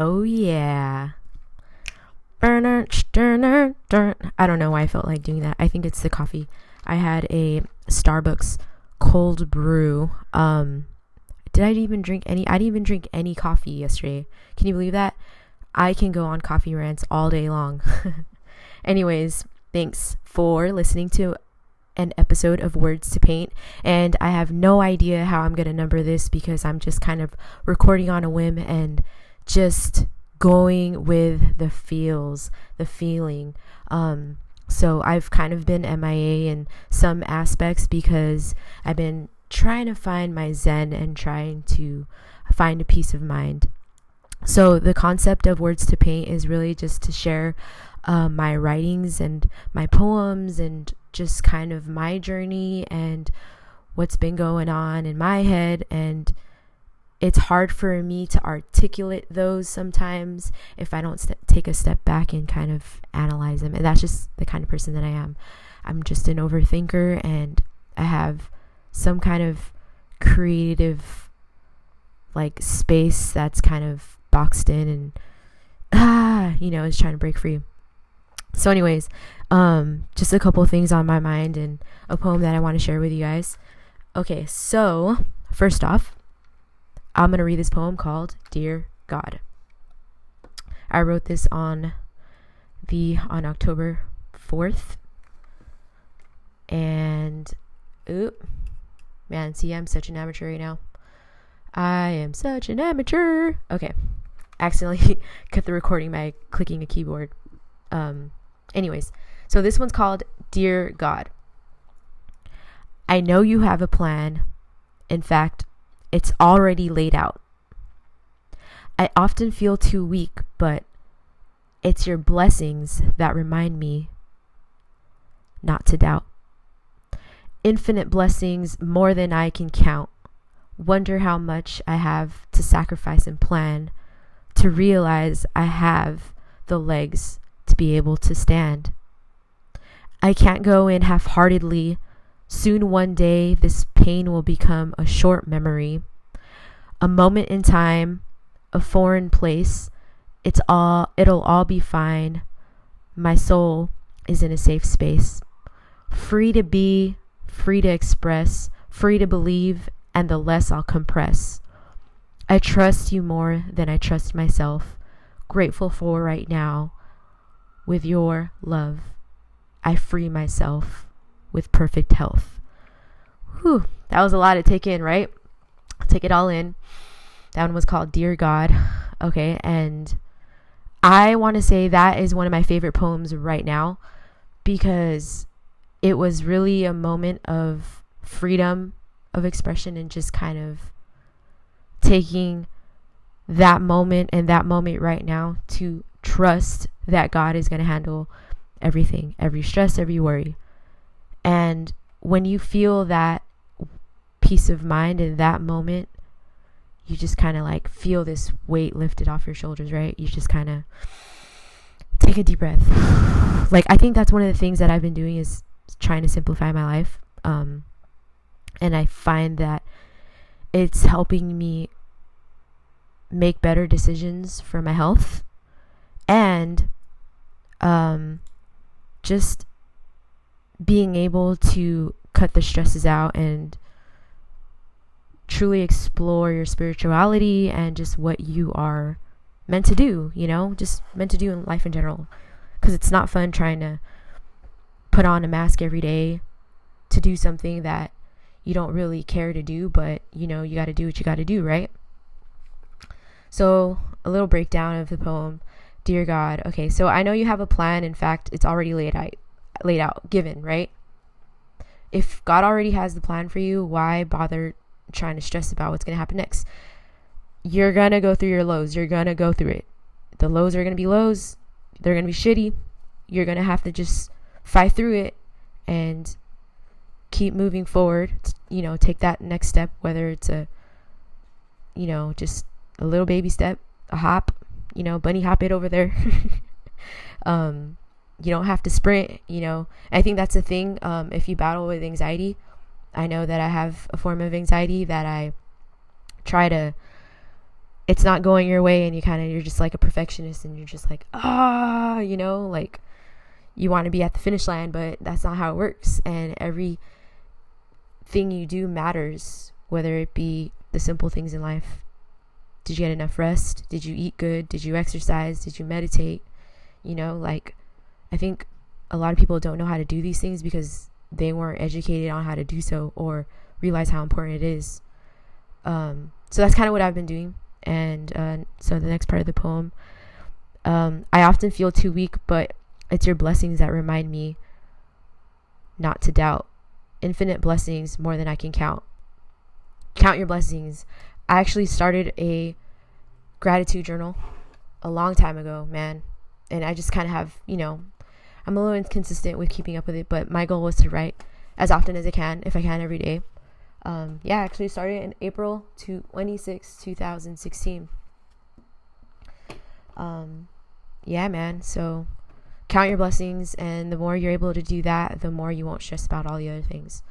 Oh yeah. I don't know why I felt like doing that. I think it's the coffee. I had a Starbucks cold brew. Did I even drink any? I didn't even drink any coffee yesterday. Can you believe that? I can go on coffee rants all day long. Anyways, thanks for listening to an episode of Words to Paint. And I have no idea how I'm going to number this because I'm just kind of recording on a whim and just going with the feeling. So I've kind of been MIA in some aspects because I've been trying to find my zen and trying to find a peace of mind. So the concept of Words to Paint is really just to share my writings and my poems and just kind of my journey and what's been going on in my head. And it's hard for me to articulate those sometimes if I don't take a step back and kind of analyze them. And that's just the kind of person that I am. I'm just an overthinker, and I have some kind of creative like space that's kind of boxed in and is trying to break free. So anyways, just a couple of things on my mind and a poem that I want to share with you guys. Okay, so first off, I'm going to read this poem called Dear God. I wrote this on October 4th. And man, see, I'm such an amateur right now. I am such an amateur. Okay. Accidentally cut the recording by clicking a keyboard. Anyways, so this one's called Dear God. I know you have a plan. In fact, it's already laid out. I often feel too weak, but it's your blessings that remind me not to doubt. Infinite blessings, more than I can count. Wonder how much I have to sacrifice and plan to realize I have the legs to be able to stand. I can't go in half-heartedly. Soon one day this pain will become a short memory, a moment in time, a foreign place. It'll all be fine. My soul is in a safe space, free to be, free to express, free to believe, and the less I'll compress. I trust you more than I trust myself. Grateful for right now. With your love, I free myself with perfect health. Whew, that was a lot to take in, right? Take it all in. That one was called Dear God. Okay, and I want to say that is one of my favorite poems right now because it was really a moment of freedom of expression and just kind of taking that moment and that moment right now to trust that God is going to handle everything, every stress, every worry. And when you feel that peace of mind in that moment, you just kind of like feel this weight lifted off your shoulders, right? You just kind of take a deep breath. Like, I think that's one of the things that I've been doing is trying to simplify my life. And I find that it's helping me make better decisions for my health and just being able to cut the stresses out and truly explore your spirituality and just what you are meant to do, just meant to do in life in general. Because it's not fun trying to put on a mask every day to do something that you don't really care to do, but you got to do what you got to do, right? So a little breakdown of the poem, Dear God. Okay, so I know you have a plan. In fact, it's already laid out, given, right? If God already has the plan for you, why bother trying to stress about what's going to happen next? You're going to go through your lows. You're going to go through it. The lows are going to be lows. They're going to be shitty. You're going to have to just fight through it and keep moving forward. Take that next step, whether it's just a little baby step, a hop, bunny hop it over there. You don't have to sprint, I think that's a thing. If you battle with anxiety, I know that I have a form of anxiety that I try to it's not going your way and you're just like a perfectionist and you're just like, you know, like you want to be at the finish line, but that's not how it works. And everything you do matters, whether it be the simple things in life. Did you get enough rest? Did you eat good? Did you exercise? Did you meditate? You know, like, I think a lot of people don't know how to do these things because they weren't educated on how to do so or realize how important it is. So that's kind of what I've been doing. And so the next part of the poem, I often feel too weak, but it's your blessings that remind me not to doubt. Infinite blessings, more than I can count. Count your blessings. I actually started a gratitude journal a long time ago, man. And I just kind of have, you know, I'm a little inconsistent with keeping up with it, but my goal was to write as often as I can, if I can, every day. I actually started in April 26, 2016. Yeah, man. So count your blessings, and the more you're able to do that, the more you won't stress about all the other things.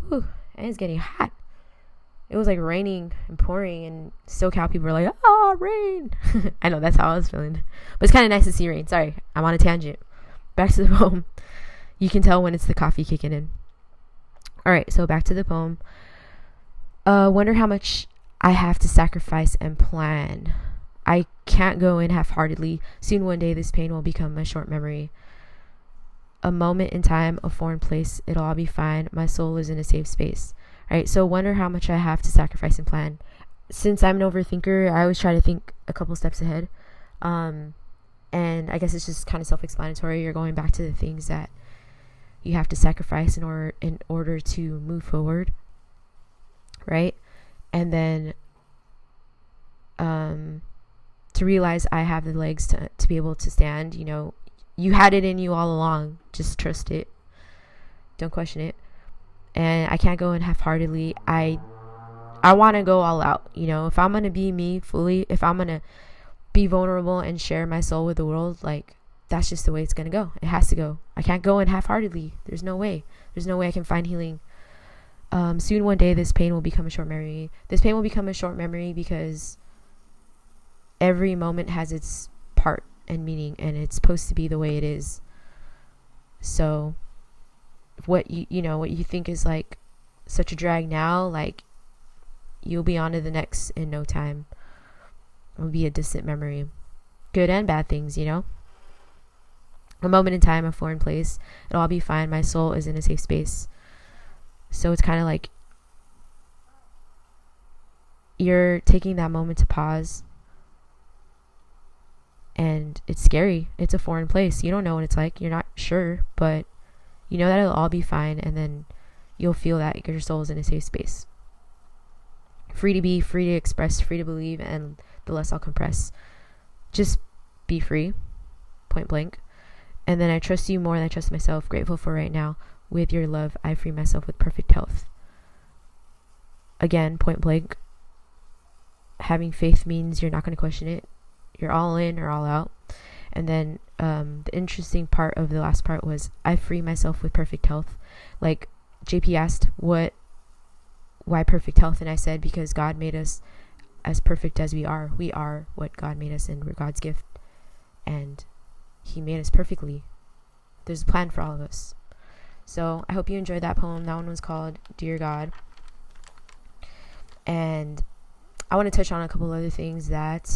Whew, and it's getting hot. It was like raining and pouring, and SoCal people were like, rain. I know, that's how I was feeling. But it's kind of nice to see rain. Sorry, I'm on a tangent. Back to the poem. You can tell when it's the coffee kicking in. All right, so back to the poem. Wonder how much I have to sacrifice and plan. I can't go in half-heartedly. Soon one day this pain will become a short memory. A moment in time, a foreign place, it'll all be fine. My soul is in a safe space. All right, so wonder how much I have to sacrifice and plan. Since I'm an overthinker, I always try to think a couple steps ahead. And I guess it's just kind of self-explanatory. You're going back to the things that you have to sacrifice in order to move forward, right? And then to realize I have the legs to be able to stand. You know, you had it in you all along. Just trust it. Don't question it. And I can't go in half-heartedly. I want to go all out. You know, if I'm going to be me fully, if I'm going to be vulnerable and share my soul with the world, like, that's just the way it's going to go. It has to go. I can't go in half-heartedly. There's no way. There's no way I can find healing. Soon one day this pain will become a short memory. This pain will become a short memory because every moment has its part and meaning, and it's supposed to be the way it is. So what you think is like such a drag now, like, you'll be on to the next in no time. It will be a distant memory. Good and bad things, you know. A moment in time, a foreign place, it'll all be fine. My soul is in a safe space. So it's kind of like you're taking that moment to pause, and it's scary. It's a foreign place. You don't know what it's like. You're not sure, but you know that it'll all be fine, and then you'll feel that your soul is in a safe space. Free to be, free to express, free to believe, and the less I'll compress. Just be free, point blank. And then I trust you more than I trust myself. Grateful for right now. With your love, I free myself with perfect health. Again, point blank. Having faith means you're not going to question it. You're all in or all out. And then the interesting part of the last part was, I free myself with perfect health. Like, JP asked, why perfect health? And I said, because God made us as perfect as we are. We are what God made us, and we're God's gift. And He made us perfectly. There's a plan for all of us. So I hope you enjoyed that poem. That one was called Dear God. And I want to touch on a couple other things that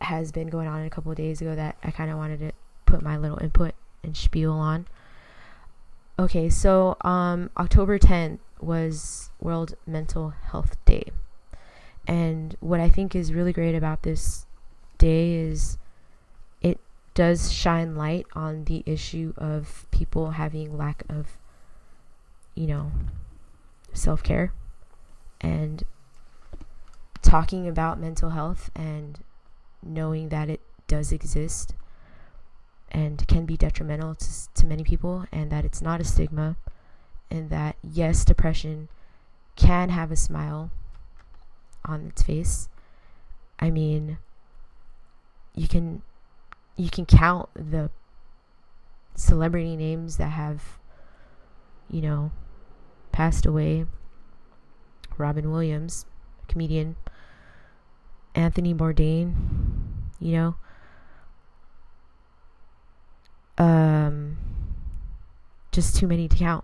has been going on a couple of days ago that I kind of wanted to put my little input and spiel on. Okay, so October 10th was World Mental Health Day. And what I think is really great about this day is it does shine light on the issue of people having lack of, self-care, and talking about mental health and knowing that it does exist and can be detrimental to many people, and that it's not a stigma, and that yes, depression can have a smile on its face. I mean, you can count the celebrity names that have passed away. Robin Williams, comedian, Anthony Bourdain, you know. Just too many to count.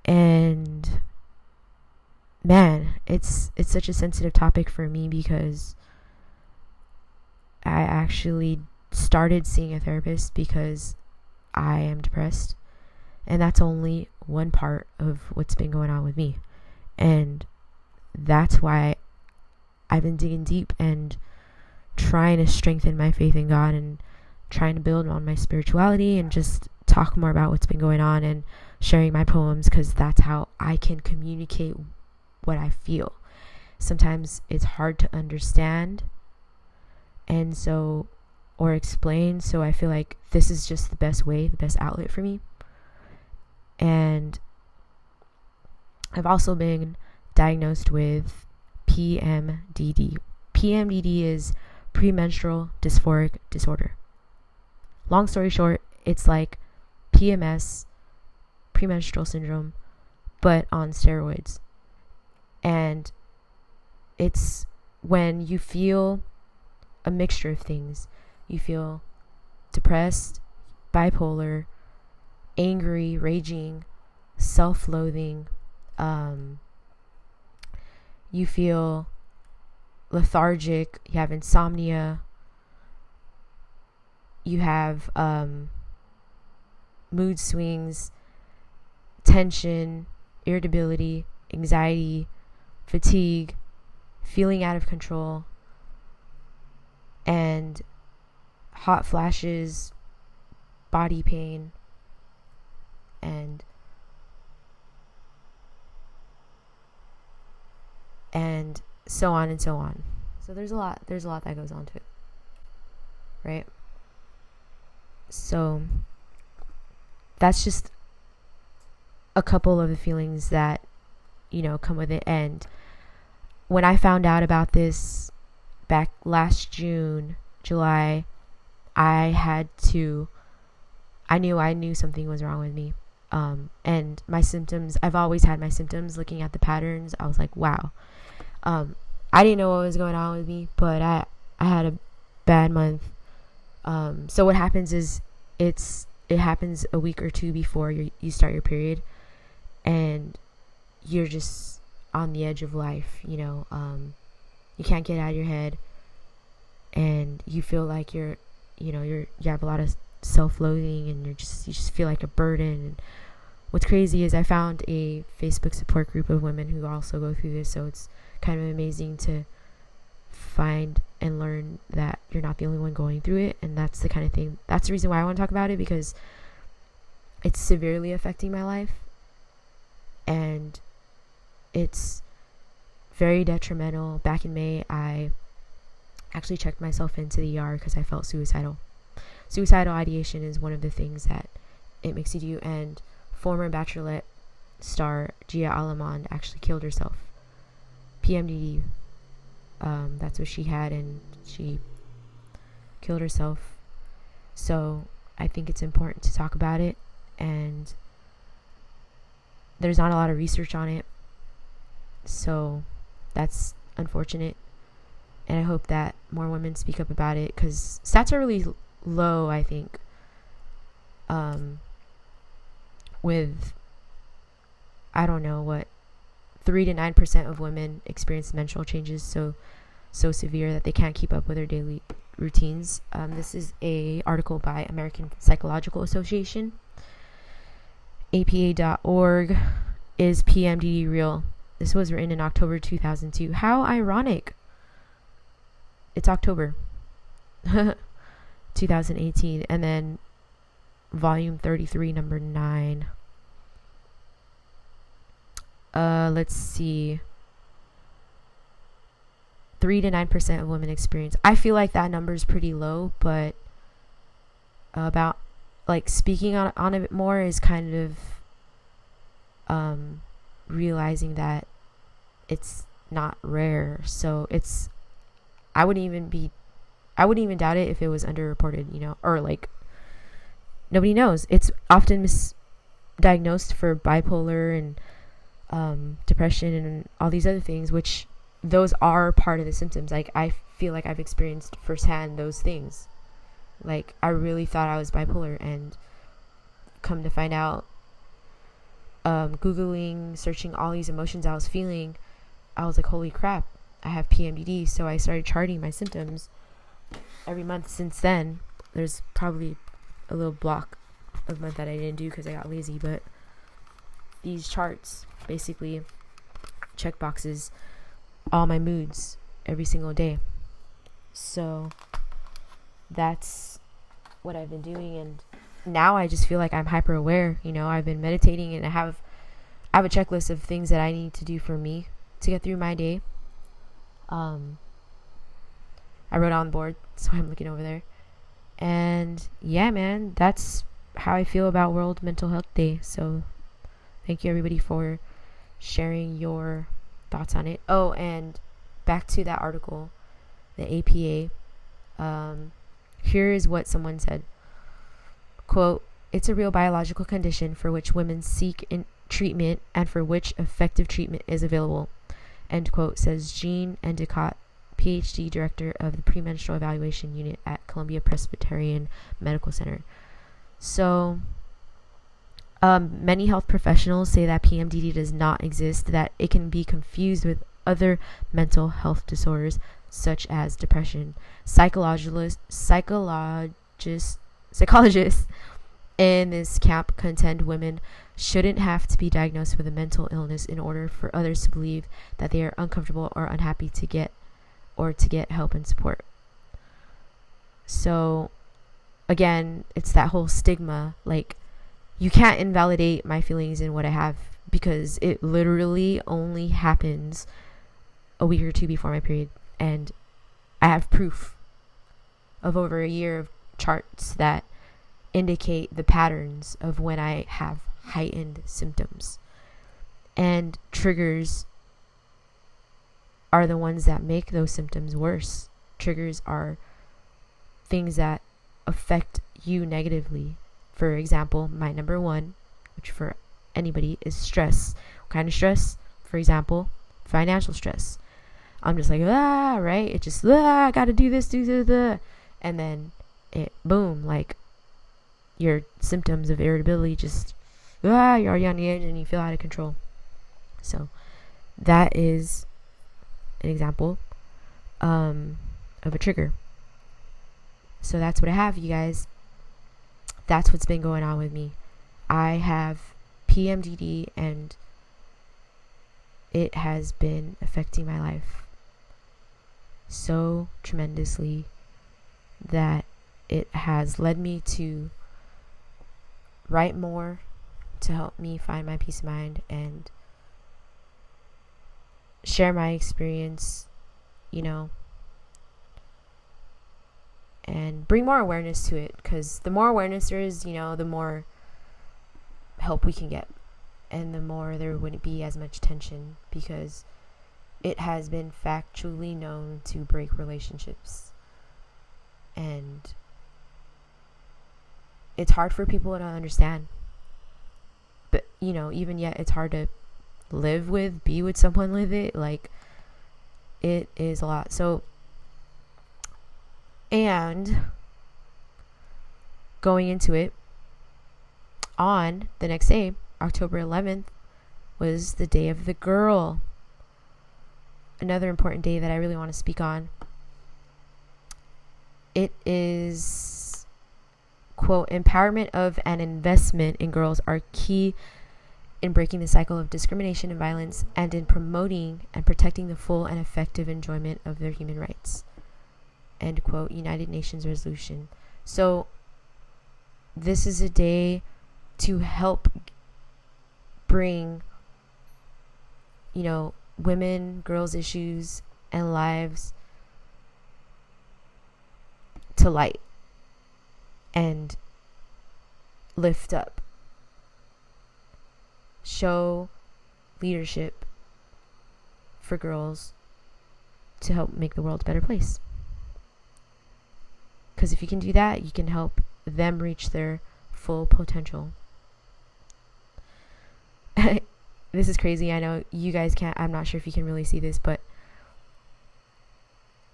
And man, it's such a sensitive topic for me because I actually started seeing a therapist because I am depressed, and that's only one part of what's been going on with me. And that's why I've been digging deep and trying to strengthen my faith in God and trying to build on my spirituality and just talk more about what's been going on and sharing my poems, because that's how I can communicate what I feel. Sometimes it's hard to understand and so, or explain, so I feel like this is just the best way, the best outlet for me. And I've also been diagnosed with PMDD. PMDD is Premenstrual Dysphoric Disorder. Long story short, it's like PMS, premenstrual syndrome, but on steroids. And it's when you feel a mixture of things. You feel depressed, bipolar, angry, raging, self-loathing. You feel lethargic. You have insomnia. You have mood swings, tension, irritability, anxiety, fatigue, feeling out of control, and hot flashes, body pain, and so on and so on. So there's a lot that goes on to it, right? So that's just a couple of the feelings that, you know, come with it. And when I found out about this back last July, I knew something was wrong with me. And my symptoms, I've always had my symptoms. Looking at the patterns, I was like, wow. I didn't know what was going on with me, but I had a bad month. So what happens is it happens a week or two before you start your period, and you're just on the edge of life, you know. You can't get out of your head, and you feel like you have a lot of self-loathing, and you just feel like a burden. And what's crazy is I found a Facebook support group of women who also go through this, so it's kind of amazing to find and learn that you're not the only one going through it. And that's the kind of thing, that's the reason why I want to talk about it, because it's severely affecting my life, and it's very detrimental. Back in May, I actually checked myself into the ER because I felt suicidal. Suicidal ideation is one of the things that it makes you do, and former Bachelorette star Gia Alamond actually killed herself. PMDD, that's what she had, and she killed herself. So I think it's important to talk about it, and there's not a lot of research on it, so that's unfortunate. And I hope that more women speak up about it, because stats are really low, I think, with, I don't know what, 3 to 9% of women experience menstrual changes so severe that they can't keep up with their daily routines. This is a article by American Psychological Association. APA.org. Is PMDD real? This was written in October 2002. How ironic. It's October 2018. And then volume 33, number 9. Let's see. 3 to 9% of women experience. I feel like that number is pretty low, but about, like, speaking on it more is kind of realizing that it's not rare. So it's, I wouldn't even doubt it if it was underreported, you know, or like nobody knows. It's often misdiagnosed for bipolar and depression and all these other things, which those are part of the symptoms. Like, I feel like I've experienced firsthand those things. Like, I really thought I was bipolar, and come to find out, Googling, searching all these emotions I was feeling, I was like, holy crap, I have PMDD. So I started charting my symptoms every month since then. There's probably a little block of month that I didn't do because I got lazy, but these charts basically check boxes all my moods every single day. So that's what I've been doing, and now I just feel like I'm hyper aware. I've been meditating, and I have a checklist of things that I need to do for me to get through my day. I wrote on the board, so I'm looking over there. And yeah, man, that's how I feel about World Mental Health Day. So thank you, everybody, for sharing your thoughts on it. Oh, and back to that article, the APA. Here is what someone said. Quote, "It's a real biological condition for which women seek treatment and for which effective treatment is available." End quote, says Jean Endicott, PhD director of the Premenstrual Evaluation Unit at Columbia Presbyterian Medical Center. So, many health professionals say that PMDD does not exist, that it can be confused with other mental health disorders such as depression. Psychologists in this camp contend women shouldn't have to be diagnosed with a mental illness in order for others to believe that they are uncomfortable or unhappy to get help and support. So again, it's that whole stigma. Like, you can't invalidate my feelings and what I have, because it literally only happens a week or two before my period, and I have proof of over a year of charts that indicate the patterns of when I have heightened symptoms. And triggers are the ones that make those symptoms worse. Triggers are things that affect you negatively. For example, my number one, which for anybody, is stress. What kind of stress? For example, financial stress. I'm just like, right? It just, I gotta do this, do that. And then it, boom, like, your symptoms of irritability just, you're already on the edge and you feel out of control. So that is an example of a trigger. So that's what I have, you guys. That's what's been going on with me. I have PMDD, and it has been affecting my life so tremendously that it has led me to write more to help me find my peace of mind and share my experience, and bring more awareness to it, because the more awareness there is, the more help we can get, and the more there wouldn't be as much tension, because it has been factually known to break relationships. And it's hard for people to understand, but even yet it's hard to be with someone with it. Like, it is a lot. So, and going into it, on the next day, October 11th, was the Day of the Girl. Another important day that I really want to speak on. It is, quote, "Empowerment of and investment in girls are key in breaking the cycle of discrimination and violence, and in promoting and protecting the full and effective enjoyment of their human rights." End quote, United Nations resolution. So this is a day to help bring, women, girls' issues, and lives to light and lift up. Show leadership for girls to help make the world a better place. Because if you can do that, you can help them reach their full potential. This is crazy. I know you guys can't, I'm not sure if you can really see this, but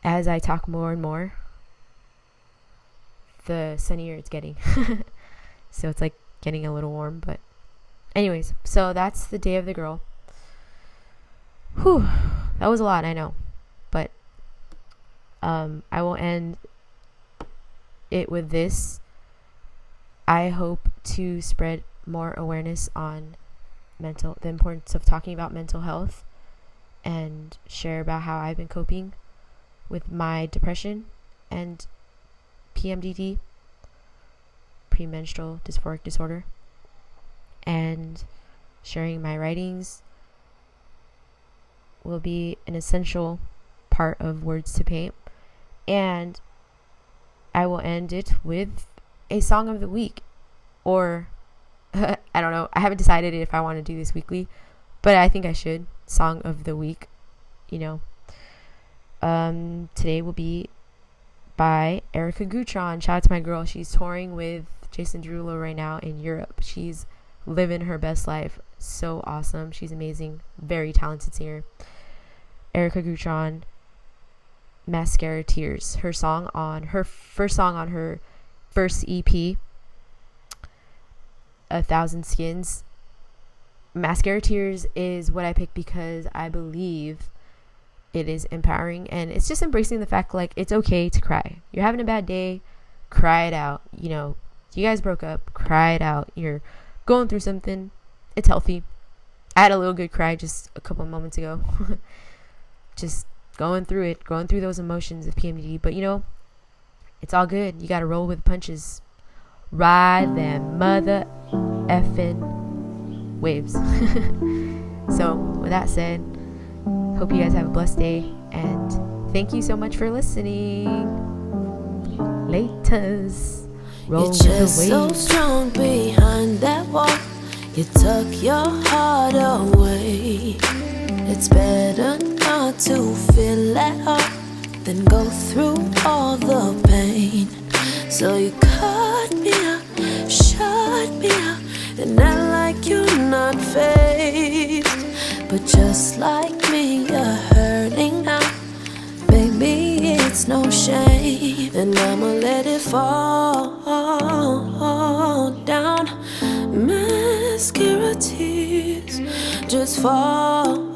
as I talk more and more, the sunnier it's getting. So it's like getting a little warm. But anyways, so that's the day of the girl. Whew, that was a lot, I know. But I will end it with this. I hope to spread more awareness on the importance of talking about mental health, and share about how I've been coping with my depression and PMDD, Premenstrual Dysphoric Disorder, and sharing my writings will be an essential part of Words to Paint. And I will end it with a song of the week, or I don't know, I haven't decided if I want to do this weekly, but I think I should. Song of the week, today will be by Ericka Guitron. Shout out to my girl. She's touring with Jason Derulo right now in Europe. She's living her best life. So awesome. She's amazing. Very talented singer. Ericka Guitron, Mascara Tears. Her first song on her first EP, 1,000 Skins. Mascara Tears is what I picked because I believe it is empowering, and it's just embracing the fact, like, it's okay to cry. You're having a bad day, cry it out. You guys broke up, cry it out. You're going through something, it's healthy. I had a little good cry just a couple of moments ago. Just going through those emotions of PMDD, but it's all good. You gotta roll with the punches. Ride them mother effing waves. So with that said, hope you guys have a blessed day, and thank you so much for listening. Laters. Roll with the waves. So strong behind that wall, you tuck your heart away. It's better not to feel at all than go through all the pain. So you cut me out, shut me out, and act like you're not faced. But just like me, you're hurting now. Baby, it's no shame, and I'ma let it fall down. Mascara tears just fall